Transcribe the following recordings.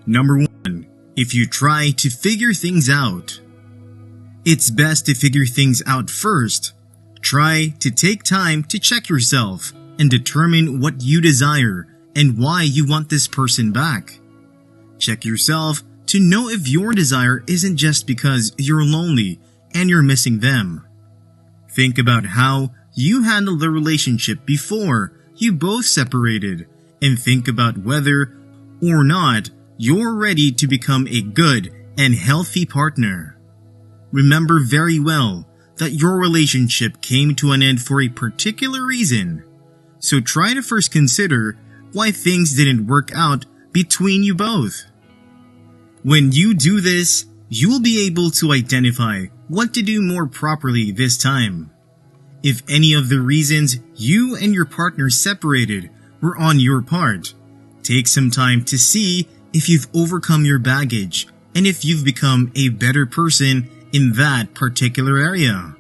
Number 1. If you try to figure things out. It's best to figure things out first. Try to take time to check yourself and determine what you desire and why you want this person back. Check yourself to know if your desire isn't just because you're lonely and you're missing them. Think about how you handled the relationship before you both separated, and think about whether or not you're ready to become a good and healthy partner. Remember very well that your relationship came to an end for a particular reason, so try to first consider why things didn't work out between you both. When you do this, you'll be able to identify what to do more properly this time. If any of the reasons you and your partner separated were on your part, take some time to see if you've overcome your baggage and if you've become a better person in that particular area.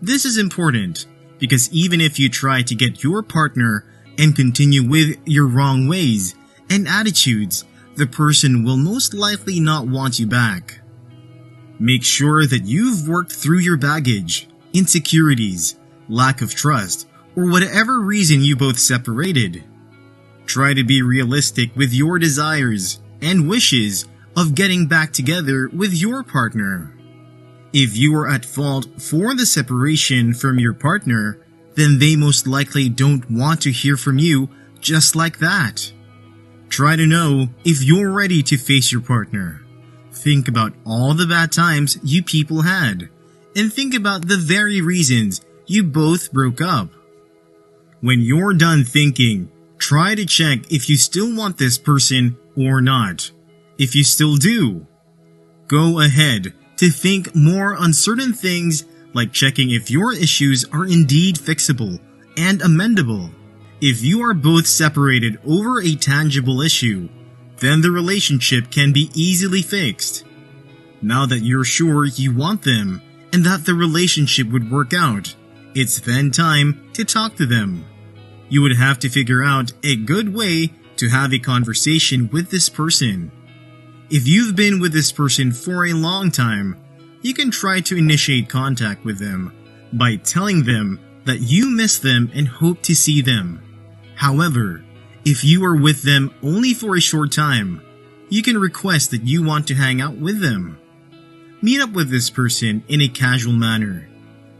This is important because even if you try to get your partner and continue with your wrong ways and attitudes, the person will most likely not want you back. Make sure that you've worked through your baggage, insecurities, lack of trust, or whatever reason you both separated. Try to be realistic with your desires and wishes of getting back together with your partner. If you are at fault for the separation from your partner, then they most likely don't want to hear from you just like that. Try to know if you're ready to face your partner. Think about all the bad times you people had, and think about the very reasons you both broke up. When you're done thinking, try to check if you still want this person or not. If you still do, go ahead to think more on certain things like checking if your issues are indeed fixable and amendable. If you are both separated over a tangible issue, then the relationship can be easily fixed. Now that you're sure you want them and that the relationship would work out, it's then time to talk to them. You would have to figure out a good way to have a conversation with this person. If you've been with this person for a long time, you can try to initiate contact with them by telling them that you miss them and hope to see them. However, if you are with them only for a short time, you can request that you want to hang out with them. Meet up with this person in a casual manner,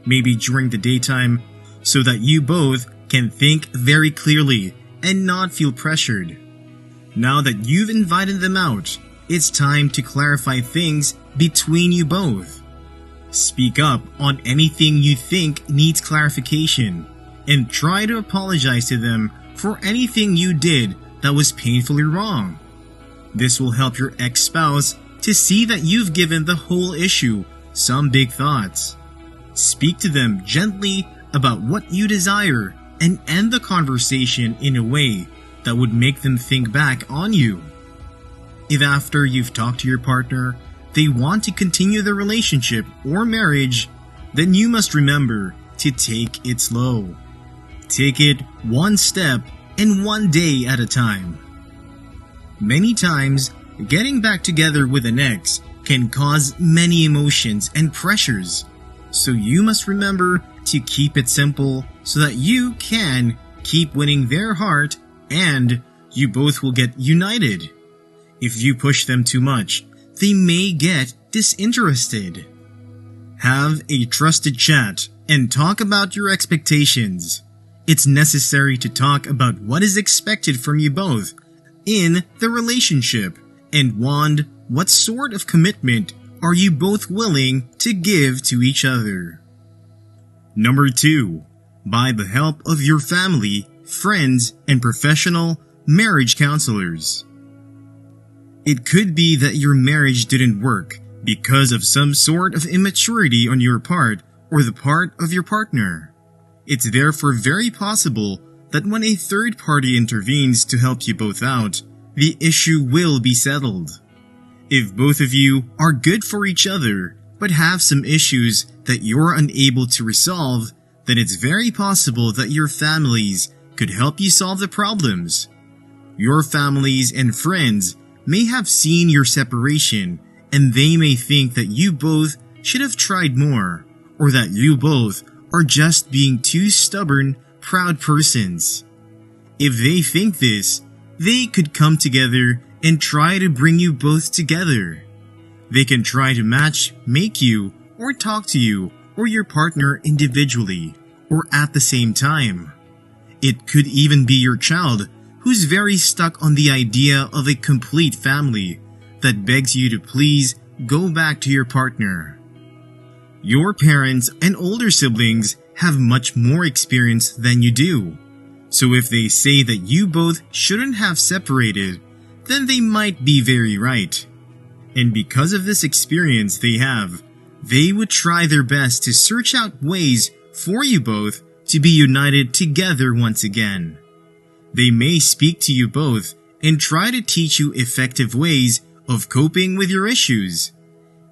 maybe during the daytime, so that you both can think very clearly and not feel pressured. Now that you've invited them out, it's time to clarify things between you both. Speak up on anything you think needs clarification, and try to apologize to them for anything you did that was painfully wrong. This will help your ex-spouse to see that you've given the whole issue some big thoughts. Speak to them gently about what you desire and end the conversation in a way that would make them think back on you. If after you've talked to your partner, they want to continue the relationship or marriage, then you must remember to take it slow. Take it one step and one day at a time. Many times, getting back together with an ex can cause many emotions and pressures, so you must remember to keep it simple so that you can keep winning their heart and you both will get united. If you push them too much, they may get disinterested. Have a trusted chat and talk about your expectations. It's necessary to talk about what is expected from you both in the relationship and what sort of commitment are you both willing to give to each other. Number 2. By the help of your family, friends, and professional marriage counselors. It could be that your marriage didn't work because of some sort of immaturity on your part or the part of your partner. It's therefore very possible that when a third party intervenes to help you both out, the issue will be settled. If both of you are good for each other but have some issues that you're unable to resolve, then it's very possible that your families could help you solve the problems. Your families and friends may have seen your separation, and they may think that you both should have tried more, or that you both are just being two stubborn, proud persons. If they think this, they could come together and try to bring you both together. They can try to make you, or talk to you, or your partner individually, or at the same time. It could even be your child who's very stuck on the idea of a complete family that begs you to please go back to your partner. Your parents and older siblings have much more experience than you do. So if they say that you both shouldn't have separated, then they might be very right. And because of this experience they have, they would try their best to search out ways for you both to be united together once again. They may speak to you both and try to teach you effective ways of coping with your issues.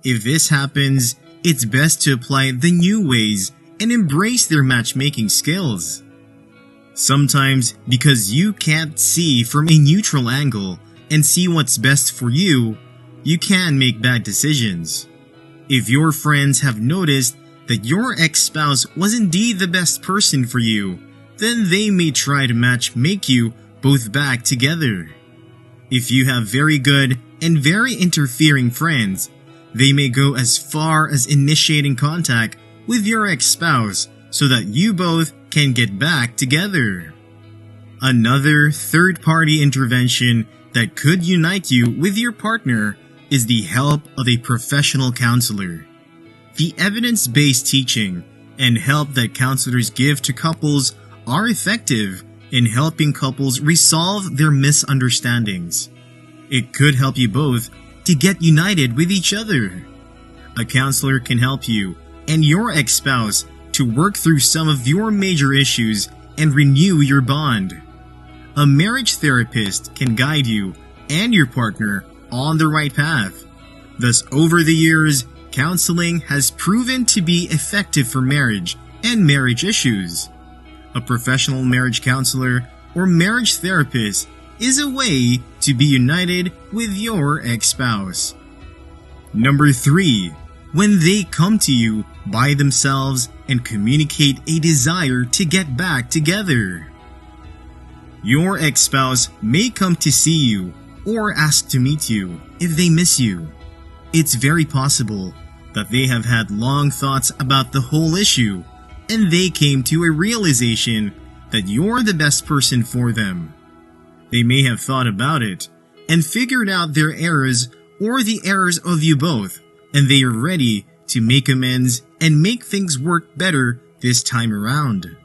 If this happens, it's best to apply the new ways and embrace their matchmaking skills. Sometimes, because you can't see from a neutral angle and see what's best for you, you can make bad decisions. If your friends have noticed that your ex-spouse was indeed the best person for you, then they may try to make you both back together. If you have very good and very interfering friends, they may go as far as initiating contact with your ex-spouse so that you both can get back together. Another third-party intervention that could unite you with your partner is the help of a professional counselor. The evidence-based teaching and help that counselors give to couples are effective in helping couples resolve their misunderstandings. It could help you both to get united with each other. A counselor can help you and your ex-spouse to work through some of your major issues and renew your bond. A marriage therapist can guide you and your partner on the right path. Thus, over the years, counseling has proven to be effective for marriage and marriage issues. A professional marriage counselor or marriage therapist is a way to be united with your ex-spouse. Number 3. When they come to you by themselves and communicate a desire to get back together. Your ex-spouse may come to see you or ask to meet you if they miss you. It's very possible that they have had long thoughts about the whole issue and they came to a realization that you're the best person for them. They may have thought about it and figured out their errors or the errors of you both, and they are ready to make amends and make things work better this time around.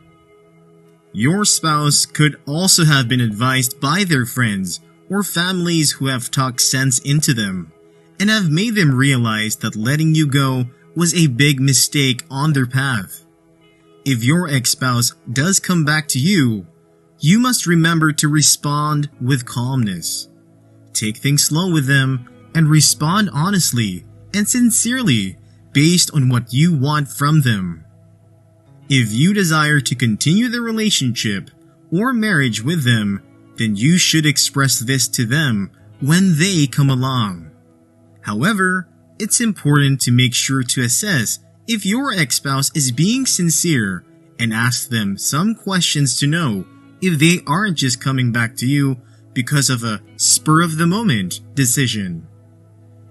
Your spouse could also have been advised by their friends or families who have talked sense into them and have made them realize that letting you go was a big mistake on their path. If your ex-spouse does come back to you, you must remember to respond with calmness. Take things slow with them and respond honestly and sincerely based on what you want from them. If you desire to continue the relationship or marriage with them, then you should express this to them when they come along. However, it's important to make sure to assess if your ex-spouse is being sincere and ask them some questions to know if they aren't just coming back to you because of a spur-of-the-moment decision.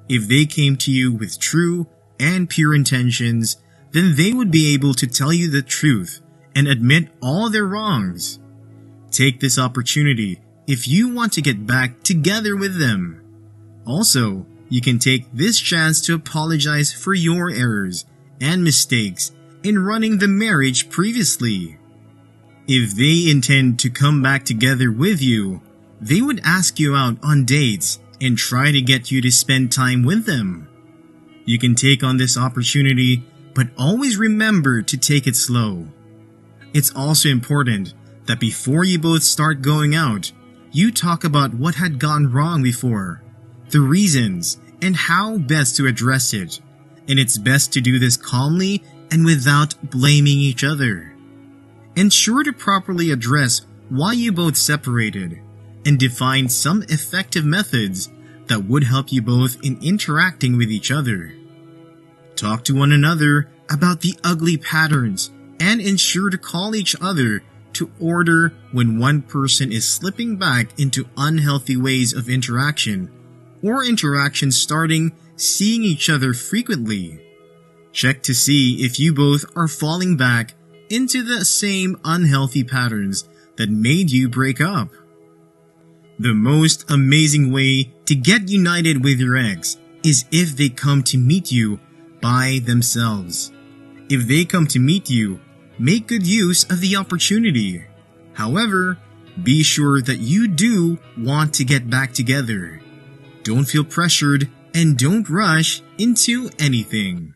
If they came to you with true and pure intentions, then they would be able to tell you the truth and admit all their wrongs. Take this opportunity if you want to get back together with them. Also, you can take this chance to apologize for your errors and mistakes in running the marriage previously. If they intend to come back together with you, they would ask you out on dates and try to get you to spend time with them. You can take on this opportunity, but always remember to take it slow. It's also important that before you both start going out, you talk about what had gone wrong before, the reasons, and how best to address it. And it's best to do this calmly and without blaming each other. Ensure to properly address why you both separated and define some effective methods that would help you both in interacting with each other. Talk to one another about the ugly patterns and ensure to call each other to order when one person is slipping back into unhealthy ways of interaction or interactions starting seeing each other frequently. Check to see if you both are falling back into the same unhealthy patterns that made you break up. The most amazing way to get united with your ex is if they come to meet you by themselves. If they come to meet you, make good use of the opportunity. However, be sure that you do want to get back together. Don't feel pressured and don't rush into anything.